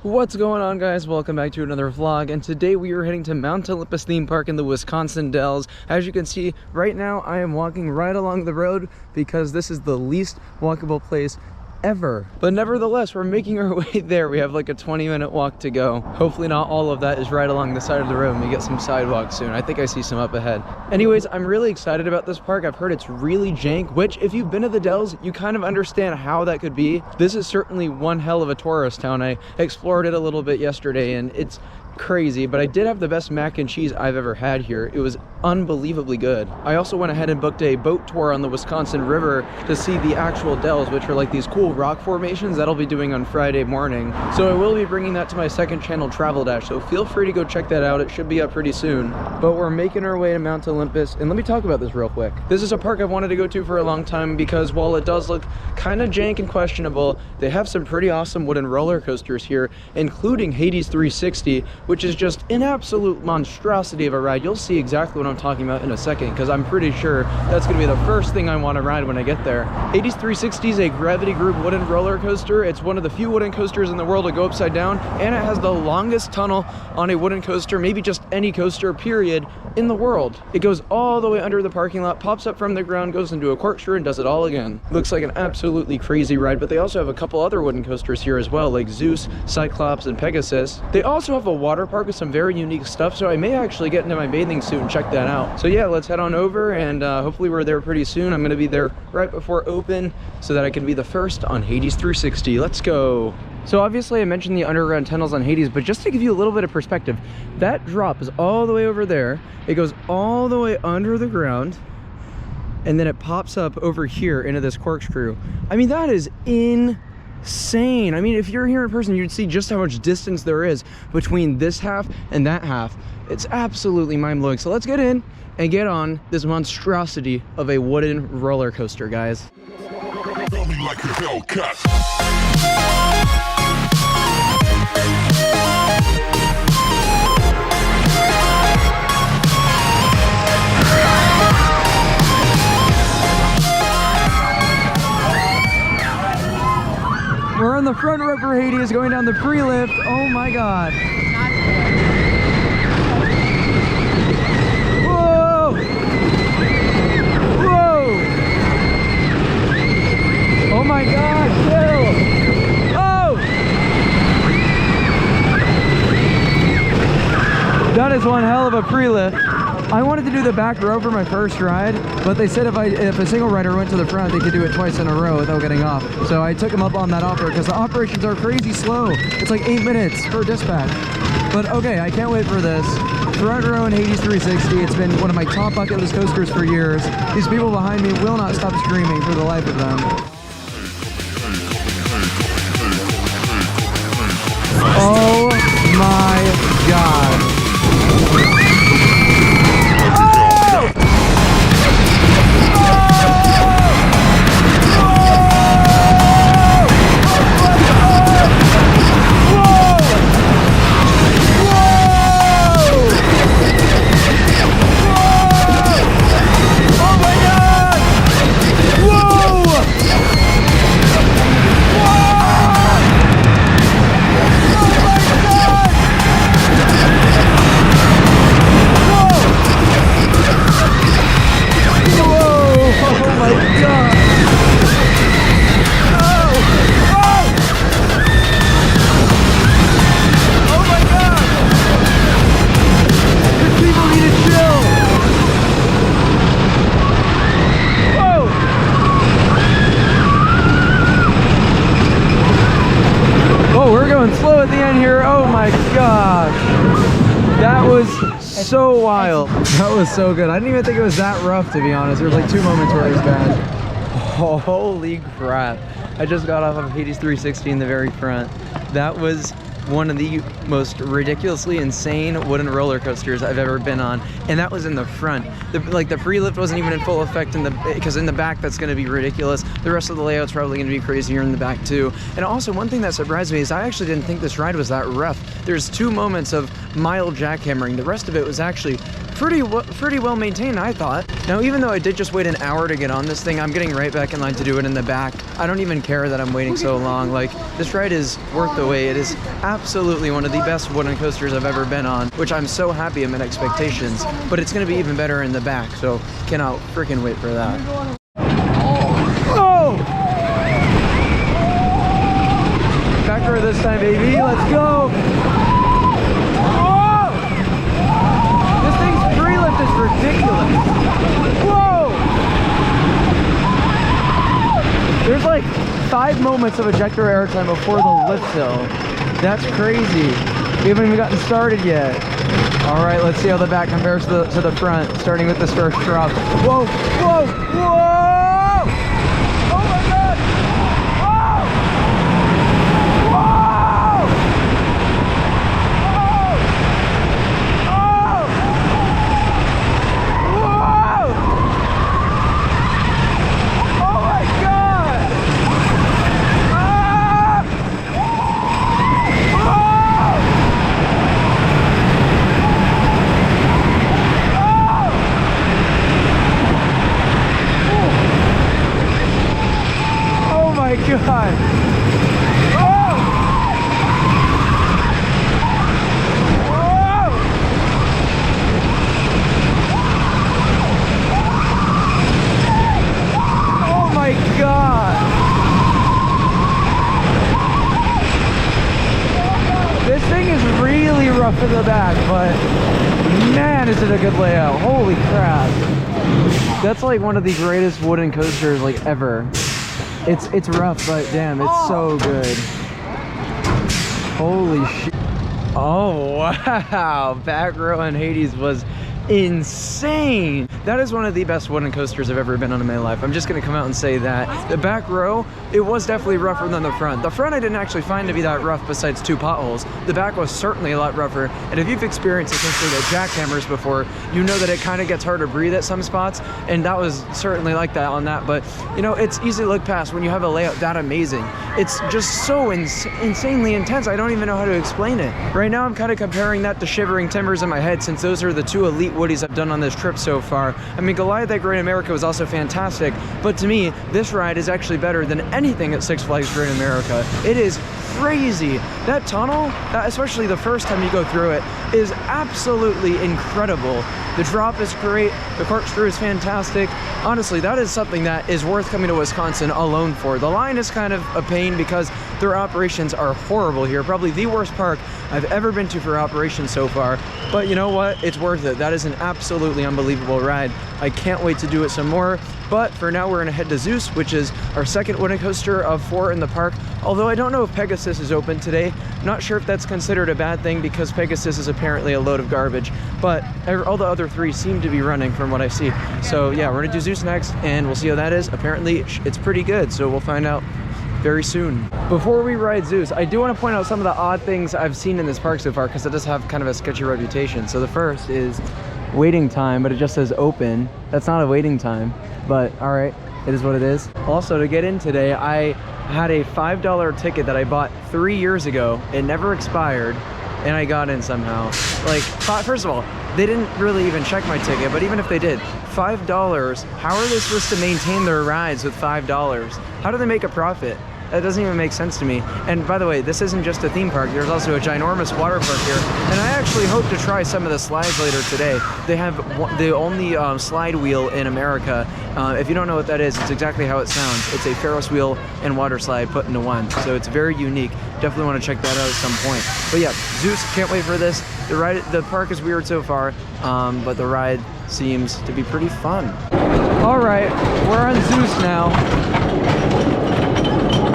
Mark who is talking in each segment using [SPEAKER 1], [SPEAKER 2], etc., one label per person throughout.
[SPEAKER 1] What's going on, guys? Welcome back to another vlog, and today we are heading to Mount Olympus theme park in the Wisconsin Dells. As you can see right now, I am walking right along the road because this is the least walkable place ever. But nevertheless, we're making our way there. We have like a 20-minute walk to go. Hopefully not all of that is right along the side of the road and we get some sidewalks soon. I think I see some up ahead. Anyways, I'm really excited about this park. I've heard it's really jank, which if you've been to the Dells, you kind of understand how that could be. This is certainly one hell of a tourist town. I explored it a little bit yesterday and it's crazy, but I did have the best mac and cheese I've ever had here. It was unbelievably good. I also went ahead and booked a boat tour on the Wisconsin River to see the actual Dells, which are like these cool rock formations that I'll be doing on Friday morning. So I will be bringing that to my second channel, Travel Dash, so feel free to go check that out. It should be up pretty soon. But we're making our way to Mount Olympus, and let me talk about this real quick. This is a park I've wanted to go to for a long time because while it does look kind of jank and questionable, they have some pretty awesome wooden roller coasters here, including Hades 360, which is just an absolute monstrosity of a ride. You'll see exactly what I'm talking about in a second, because I'm pretty sure that's going to be the first thing I want to ride when I get there. Hades 360 is a gravity group wooden roller coaster. It's one of the few wooden coasters in the world to go upside down, and it has the longest tunnel on a wooden coaster, maybe just any coaster, period, in the world. It goes all the way under the parking lot, pops up from the ground, goes into a corkscrew, and does it all again. Looks like an absolutely crazy ride, but they also have a couple other wooden coasters here as well, like Zeus, Cyclops, and Pegasus. They also have a water park with some very unique stuff, so I may actually get into my bathing suit and check that out. So yeah, let's head on over, and hopefully we're there pretty soon. I'm gonna be there right before open so that I can be the first on Hades 360. Let's go. So obviously I mentioned the underground tunnels on Hades, but just to give you a little bit of perspective, that drop is all the way over there. It goes all the way under the ground, and then it pops up over here into this corkscrew. I mean, that is insane. I mean, if you're here in person, you'd see just how much distance there is between this half and that half. It's absolutely mind-blowing. So let's get in and get on this monstrosity of a wooden roller coaster, guys.
[SPEAKER 2] Like a Hellcat.
[SPEAKER 1] We're on the front row for Hades, going down the pre-lift. Oh my god. Whoa! Whoa! Oh my god, chill! Oh! That is one hell of a pre-lift. I wanted to do the back row for my first ride, but they said if a single rider went to the front, they could do it twice in a row without getting off. So I took them up on that offer because the operations are crazy slow. It's like 8 minutes for dispatch. But okay, I can't wait for this. Front row in Hades 360. It's been one of my top bucket list coasters for years. These people behind me will not stop screaming for the life of them. Oh my god. Slow at the end here. Oh my gosh, that was so wild. That was so good. I didn't even think it was that rough, to be honest. There was like 2 moments where it was bad. Holy crap, I just got off of Hades 360 in the very front. That was one of the most ridiculously insane wooden roller coasters I've ever been on, and that was in the front. The pre-lift wasn't even in full effect because in the back that's going to be ridiculous. The rest of the layout's probably going to be crazier in the back too. And also, one thing that surprised me is I actually didn't think this ride was that rough. There's 2 moments of mild jackhammering. The rest of it was actually pretty well maintained, I thought. Now, even though I did just wait an hour to get on this thing, I'm getting right back in line to do it in the back. I don't even care that I'm waiting so long. Like, this ride is worth the wait. It is absolutely one of the best wooden coasters I've ever been on, which I'm so happy I'm at expectations. But it's gonna be even better in the back, so cannot freaking wait for that. Oh! Back row this time, baby. Let's go! Oh! This thing's pre-lift is ridiculous. Whoa! There's like 5 moments of ejector airtime before the lift hill. That's crazy. We haven't even gotten started yet. All right, let's see how the back compares to the front, starting with this first drop. Whoa, whoa, whoa! Oh my God! Whoa! Whoa! Whoa! Whoa! Oh my God! Ah! Whoa! Oh my God! Oh! Whoa! Oh my God! This thing is really rough in the back, but man, is it a good layout. Holy crap. That's like one of the greatest wooden coasters like ever. It's rough, but damn, it's so good. Holy shit. Oh wow, back row in Hades was insane. That is one of the best wooden coasters I've ever been on in my life. I'm just gonna come out and say that. The back row, it was definitely rougher than the front. The front I didn't actually find to be that rough besides 2 potholes. The back was certainly a lot rougher. And if you've experienced essentially the jackhammers before, you know that it kind of gets hard to breathe at some spots. And that was certainly like that on that. But you know, it's easy to look past when you have a layout that amazing. It's just so insanely intense. I don't even know how to explain it. Right now I'm kind of comparing that to Shivering Timbers in my head, since those are the 2 elite Woodies I've done on this trip so far. I mean, Goliath at Great America was also fantastic, but to me, this ride is actually better than anything at Six Flags Great America. It is crazy. That tunnel, especially the first time you go through it, is absolutely incredible. The drop is great. The corkscrew is fantastic. Honestly, that is something that is worth coming to Wisconsin alone for. The line is kind of a pain because their operations are horrible here. Probably the worst park I've ever been to for operations so far. But you know what? It's worth it. That is an absolutely unbelievable ride. I can't wait to do it some more. But for now, we're gonna head to Zeus, which is our second wooden coaster of 4 in the park. Although I don't know if Pegasus is open today. Not sure if that's considered a bad thing because Pegasus is apparently a load of garbage. But all the other 3 seem to be running from what I see. So yeah, we're gonna do Zeus next and we'll see how that is. Apparently it's pretty good, so we'll find out very soon. Before we ride Zeus, I do want to point out some of the odd things I've seen in this park so far because it does have kind of a sketchy reputation. So the first is waiting time, but it just says open. That's not a waiting time, but all right, it is what it is. Also, to get in today, I had a $5 ticket that I bought 3 years ago. It never expired, and I got in somehow. Like, first of all, they didn't really even check my ticket, but even if they did, $5, how are they supposed to maintain their rides with $5? How do they make a profit? That doesn't even make sense to me. And by the way, this isn't just a theme park. There's also a ginormous water park here. And I actually hope to try some of the slides later today. They have the only slide wheel in America. If you don't know what that is, it's exactly how it sounds. It's a Ferris wheel and water slide put into one. So it's very unique. Definitely want to check that out at some point. But yeah, Zeus, can't wait for this. The park is weird so far, but the ride seems to be pretty fun. All right, we're on Zeus now.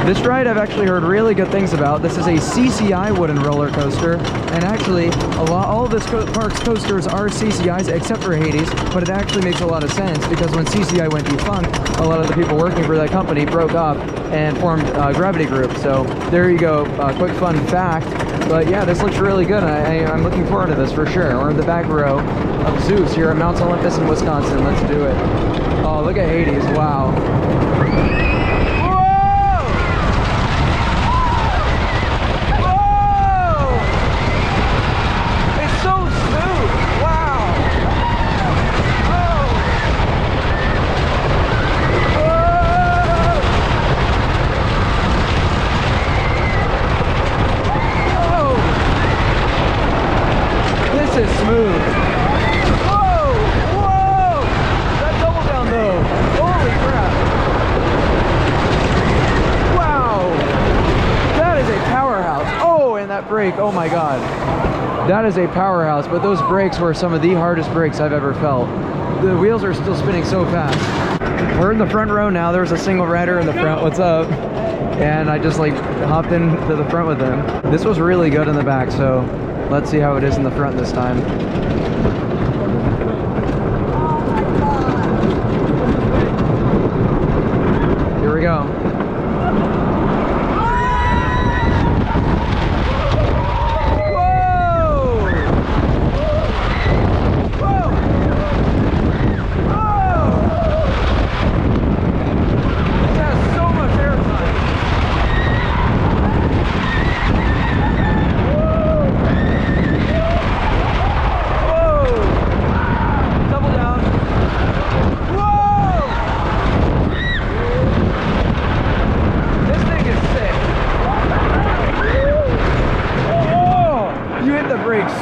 [SPEAKER 1] This ride I've actually heard really good things about. This is a CCI wooden roller coaster, and actually all of this park's coasters are CCIs except for Hades, but it actually makes a lot of sense because when CCI went defunct, a lot of the people working for that company broke up and formed Gravity Group. So there you go, quick fun fact. But yeah, this looks really good. I'm looking forward to this for sure. We're in the back row of Zeus here at Mount Olympus in Wisconsin. Let's do it. Oh, look at Hades, wow. brake, oh my God. That is a powerhouse, but those brakes were some of the hardest brakes I've ever felt. The wheels are still spinning so fast. We're in the front row now. There's a single rider in the front. What's up? And I just like hopped into the front with him. This was really good in the back, so let's see how it is in the front this time. Here we go.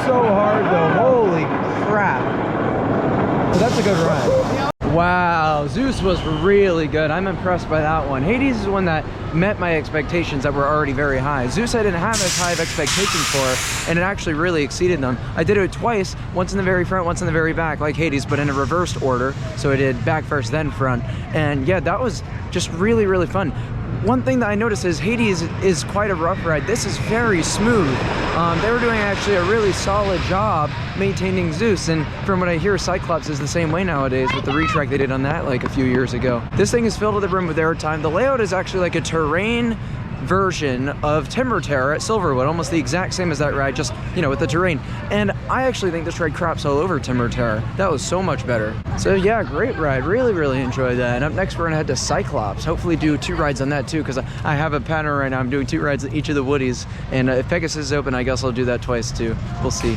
[SPEAKER 1] So hard though, holy crap. So that's a good ride. Wow, Zeus was really good. I'm impressed by that one. Hades is one that met my expectations that were already very high. Zeus I didn't have as high of expectations for, and it actually really exceeded them. I did it twice, once in the very front, once in the very back, like Hades, but in a reversed order. So I did back first, then front. And yeah, that was just really, really fun. One thing that I noticed is Hades is quite a rough ride. This is very smooth. They were doing actually a really solid job maintaining Zeus, and from what I hear, Cyclops is the same way nowadays with the retrack they did on that like a few years ago. This thing is filled to the brim with airtime. The layout is actually like a terrain version of Timber Terror at Silverwood, almost the exact same as that ride, just, you know, with the terrain. And I actually think this ride craps all over Timber Terror. That was so much better. So yeah, great ride. Really, really enjoyed that. And up next, we're gonna head to Cyclops. Hopefully do 2 rides on that too, because I have a pattern right now. I'm doing 2 rides at each of the Woodies. And if Pegasus is open, I guess I'll do that twice too. We'll see.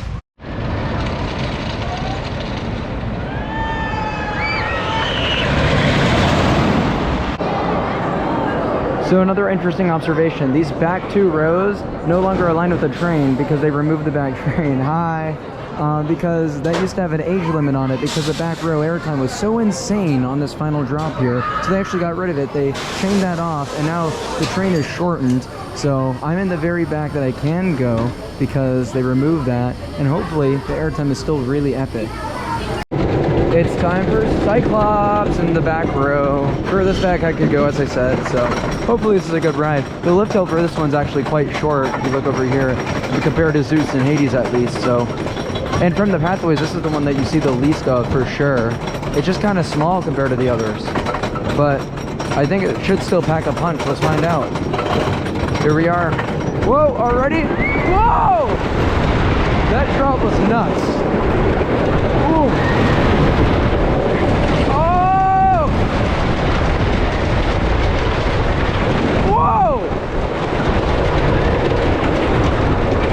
[SPEAKER 1] So another interesting observation, these back 2 rows no longer aligned with the train because they removed the back train. Hi. Because that used to have an age limit on it because the back row airtime was so insane on this final drop here. So they actually got rid of it. They chained that off, and now the train is shortened. So I'm in the very back that I can go because they removed that, and hopefully the airtime is still really epic. It's time for Cyclops in the back row. Furthest back I could go, as I said, so hopefully this is a good ride. The lift hill for this one's actually quite short, if you look over here, compared to Zeus and Hades at least, so. And from the pathways, this is the one that you see the least of for sure. It's just kind of small compared to the others, but I think it should still pack a punch. Let's find out. Here we are. Whoa, already? Whoa! That drop was nuts. Ooh.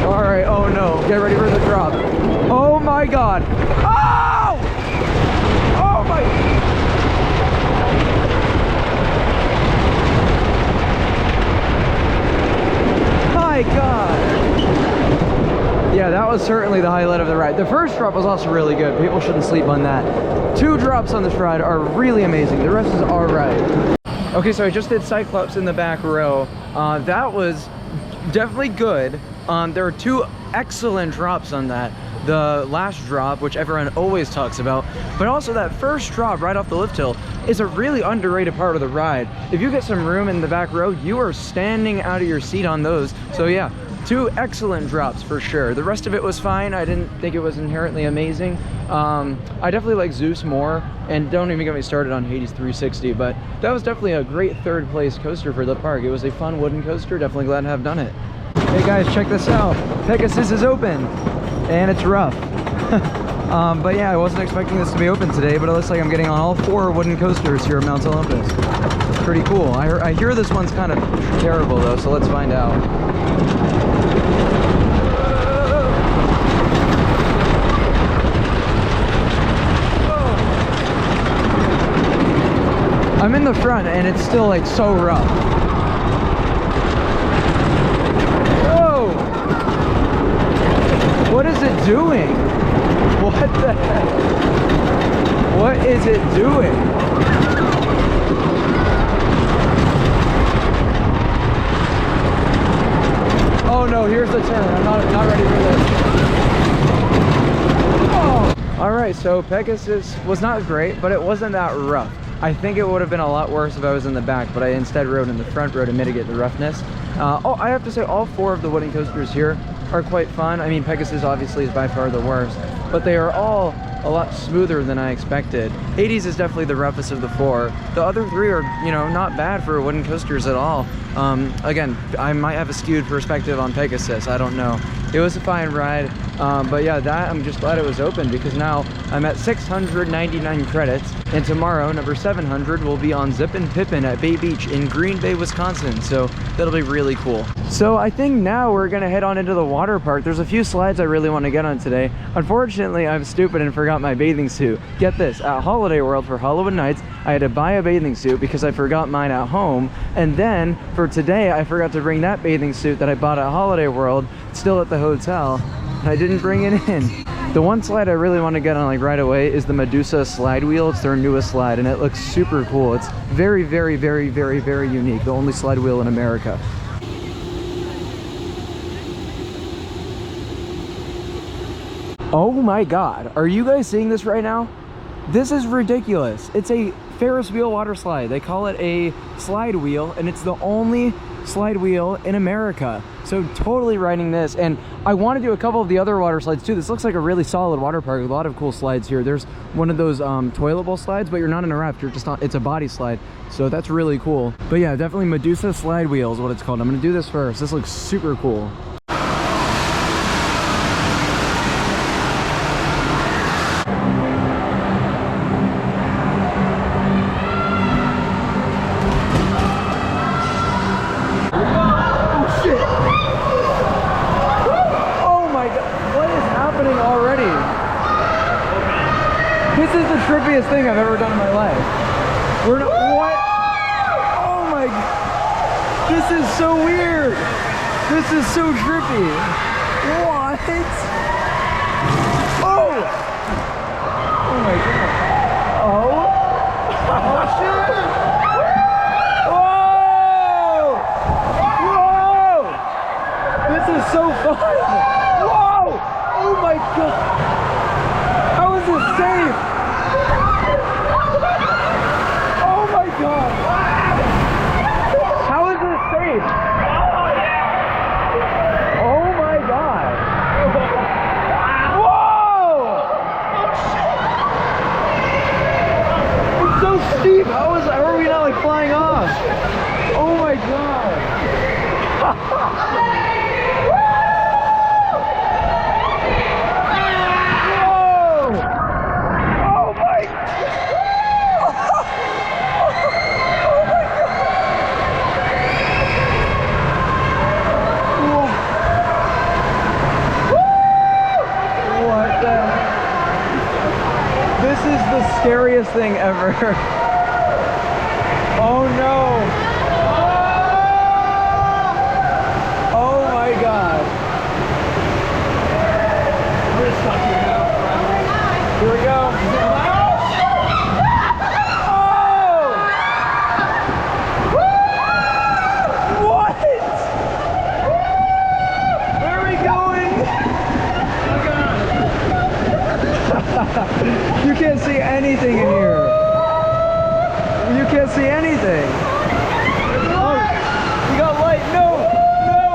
[SPEAKER 1] Alright, oh no. Get ready for the drop. Oh my god. Oh! Oh my... My god. Yeah, that was certainly the highlight of the ride. The first drop was also really good. People shouldn't sleep on that. 2 drops on this ride are really amazing. The rest is alright. Okay, so I just did Cyclops in the back row. That was definitely good. There are 2 excellent drops on that. The last drop, which everyone always talks about, but also that first drop right off the lift hill is a really underrated part of the ride. If you get some room in the back row, you are standing out of your seat on those. So yeah, 2 excellent drops for sure. The rest of it was fine. I didn't think it was inherently amazing. I definitely like Zeus more, and don't even get me started on Hades 360, but that was definitely a great 3rd place coaster for the park. It was a fun wooden coaster. Definitely glad to have done it. Hey guys, check this out. Pegasus is open, and it's rough. But yeah, I wasn't expecting this to be open today, but it looks like I'm getting on all 4 wooden coasters here at Mount Olympus. It's pretty cool. I hear this one's kind of terrible though, so let's find out. I'm in the front and it's still like so rough. Whoa! What is it doing? What the heck? What is it doing? Oh no, here's here's the turn. I'm not ready for this. Oh. All right, so Pegasus was not great, but it wasn't that rough. I think it would have been a lot worse if I was in the back, but I instead rode in the front row to mitigate the roughness. Oh, I have to say all 4 of the wooden coasters here are quite fun. I mean, Pegasus obviously is by far the worst, but they are all a lot smoother than I expected. Hades is definitely the roughest of the 4. The other 3 are, you know, not bad for wooden coasters at all. Again, I might have a skewed perspective on Pegasus, I don't know. It was a fine ride, but yeah, that I'm just glad it was open, because now I'm at 699 credits, and tomorrow, number 700, will be on Zippin' Pippin at Bay Beach in Green Bay, Wisconsin, so that'll be really cool. So I think now we're gonna head on into the water park. There's a few slides I really want to get on today. Unfortunately, I'm stupid and forgot my bathing suit. Get this, at Holiday World for Halloween nights, I had to buy a bathing suit because I forgot mine at home, and then for today, I forgot to bring that bathing suit that I bought at Holiday World, still at the hotel, and I didn't bring it in. The one slide I really want to get on like right away is the Medusa slide wheel. It's their newest slide and it looks super cool. It's very, very, very, very, very unique. The only slide wheel in America. Oh my God, are you guys seeing this right now? This is ridiculous. It's a Ferris wheel water slide. They call it a slide wheel, and it's the only slide wheel in America. So totally riding this, and I want to do a couple of the other water slides too. This looks like a really solid water park with a lot of cool slides here. There's one of those toilet bowl slides, but you're not in a raft, you're just on, it's a body slide. So that's really cool. But yeah, definitely Medusa slide wheel is what it's called. I'm gonna do this first. This looks super cool. This is the trippiest thing I've ever done in my life. We're not, what? Oh my, this is so weird. This is so trippy. What? Oh! Oh my God. Oh? Oh shit! Whoa! Whoa! This is so fun. Whoa! Oh my God. How is this safe? Oh my God! How is this safe? Oh my God! Whoa! It's so steep. How are we not like flying off? Oh my God! Scariest thing ever. Oh no. Oh my God. We're stuck here now. Here we go. Oh! What? Where are we going? You can't see anything in here. You can't see anything. Oh, you got light. No, no.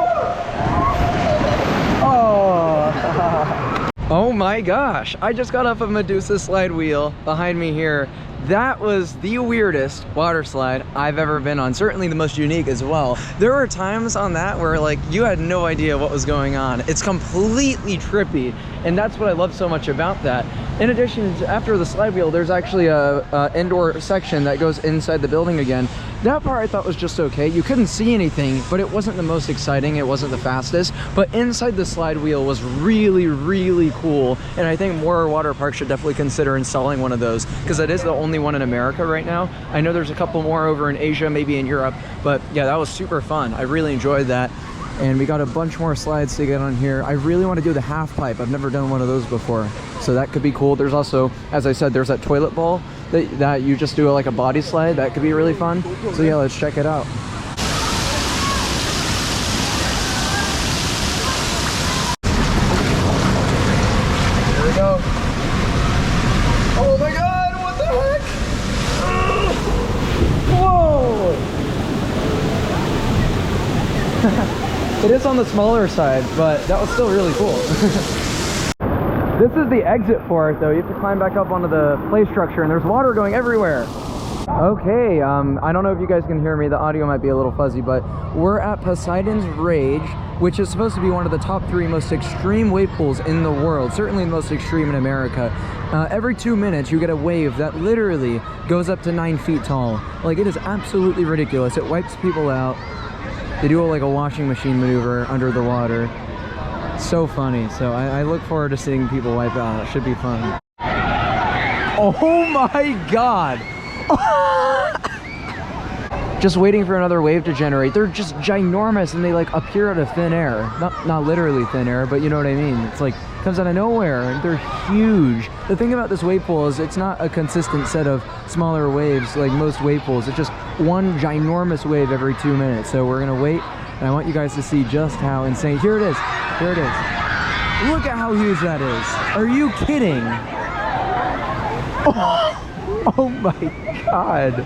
[SPEAKER 1] Oh. Oh my gosh. I just got off of Medusa slide wheel behind me here. That was the weirdest water slide I've ever been on. Certainly the most unique as well. There were times on that where like you had no idea what was going on. It's completely trippy, and that's what I love so much about that. In addition, after the slide wheel, there's actually a indoor section that goes inside the building again. That part I thought was just okay. You couldn't see anything, but it wasn't the most exciting. It wasn't the fastest, but inside the slide wheel was really, really cool. And I think more water parks should definitely consider installing one of those, because it is the only one in America right now. I know there's a couple more over in Asia, maybe in Europe, but yeah, that was super fun. I really enjoyed that. And we got a bunch more slides to get on here. I really want to do the half pipe. I've never done one of those before, so that could be cool. There's also, as I said, there's that toilet bowl that you just do like a body slide. That could be really fun. So yeah, let's check it out. It is on the smaller side, but that was still really cool. This is the exit for it though. You have to climb back up onto the play structure and there's water going everywhere. Okay, I don't know if you guys can hear me. The audio might be a little fuzzy, but we're at Poseidons Rage, which is supposed to be one of the top 3 most extreme wave pools in the world, certainly the most extreme in America. Every 2 minutes you get a wave that literally goes up to 9 feet tall. Like, it is absolutely ridiculous. It wipes people out. They do like a washing machine maneuver under the water. So funny. So I look forward to seeing people wipe out. It should be fun. Oh my god! Just waiting for another wave to generate. They're just ginormous and they like appear out of thin air. Not literally thin air, but you know what I mean. It's like comes out of nowhere and they're huge. The thing about this wave pool is it's not a consistent set of smaller waves like most wave pools. It's just one ginormous wave every 2 minutes. So we're gonna wait and I want you guys to see just how insane. Here it is. Here it is. Look at how huge that is. Are you kidding? Oh my god.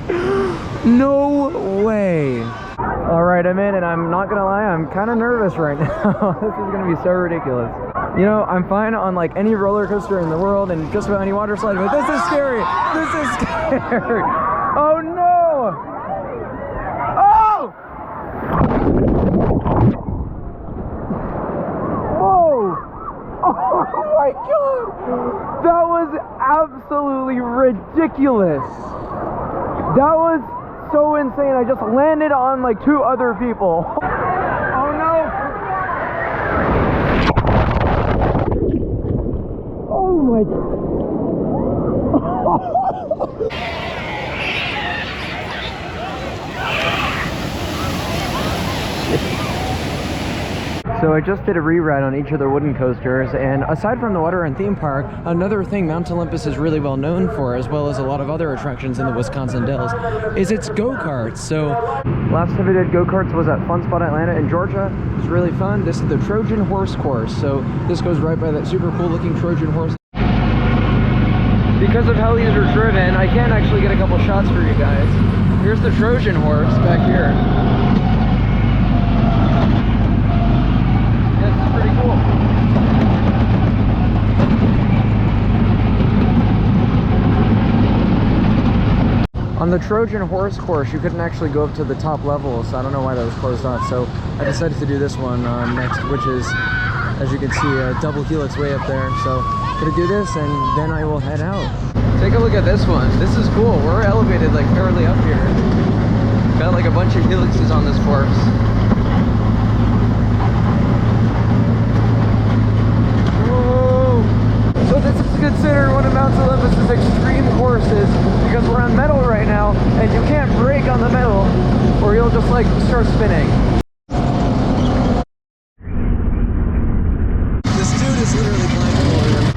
[SPEAKER 1] No way. All right, I'm in and I'm not gonna lie, I'm kind of nervous right now. This is gonna be so ridiculous. You know, I'm fine on like any roller coaster in the world and just about any water slide, but this is scary. This is scary. Oh no. Oh! Oh my god! That was absolutely ridiculous. That was so insane. I just landed on like 2 other people. Oh no! Oh my god! So I just did a re-ride on each of the wooden coasters, and aside from the water and theme park, another thing Mount Olympus is really well known for, as well as a lot of other attractions in the Wisconsin Dells, is its go-karts. So last time I did go-karts was at Fun Spot Atlanta in Georgia. It was really fun. This is the Trojan Horse course. So this goes right by that super cool looking Trojan horse. Because of how these are driven, I can actually get a couple shots for you guys. Here's the Trojan horse back here. Pretty cool. On the Trojan horse course, you couldn't actually go up to the top level, so I don't know why that was closed off. So I decided to do this one next, which is, as you can see, a double helix way up there. So I'm gonna do this and then I will head out. Take a look at this one. This is cool. We're elevated like fairly up here. Got like a bunch of helixes on this course. So this is considered one of Mount Olympus's extreme courses because we're on metal right now and you can't brake on the metal or you'll just like start spinning. This dude is literally blindfolded.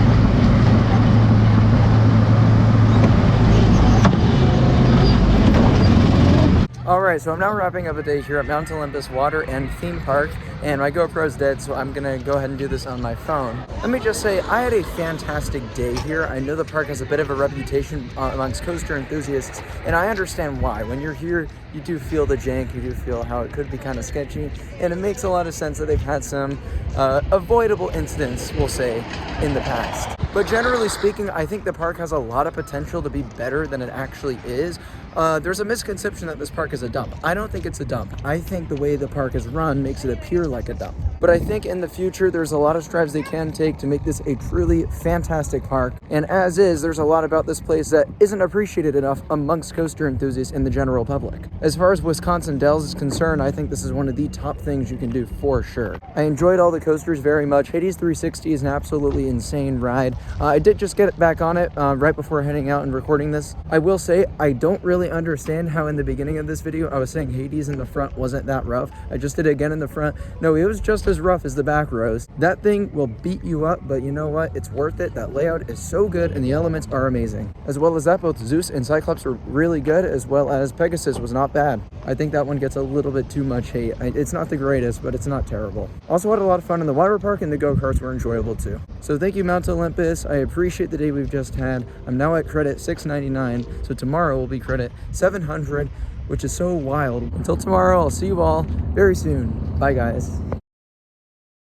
[SPEAKER 1] Alright, so I'm now wrapping up a day here at Mount Olympus Water and Theme Park, and my GoPro's dead, so I'm gonna go ahead and do this on my phone. Let me just say, I had a fantastic day here. I know the park has a bit of a reputation amongst coaster enthusiasts, and I understand why. When you're here, you do feel the jank, you do feel how it could be kind of sketchy, and it makes a lot of sense that they've had some avoidable incidents, we'll say, in the past. But generally speaking, I think the park has a lot of potential to be better than it actually is. There's a misconception that this park is a dump. I don't think it's a dump. I think the way the park is run makes it appear like a dump. But I think in the future, there's a lot of strides they can take to make this a truly fantastic park. And as is, there's a lot about this place that isn't appreciated enough amongst coaster enthusiasts and the general public. As far as Wisconsin Dells is concerned, I think this is one of the top things you can do for sure. I enjoyed all the coasters very much. Hades 360 is an absolutely insane ride. I did just get back on it right before heading out and recording this. I will say, I don't really understand how in the beginning of this video I was saying Hades in the front wasn't that rough. I just did it again in the front. No, it was just as rough as the back rows. That thing will beat you up, but you know what? It's worth it. That layout is so good and the elements are amazing. As well as that, both Zeus and Cyclops were really good, as well as Pegasus was not bad. I think that one gets a little bit too much hate. It's not the greatest, but it's not terrible. Also had a lot of fun in the water park, and the go-karts were enjoyable too. So thank you, Mount Olympus. I appreciate the day we've just had. I'm now at credit 699, so tomorrow will be credit 700. which is so wild. Until tomorrow, I'll see you all very soon. Bye, guys.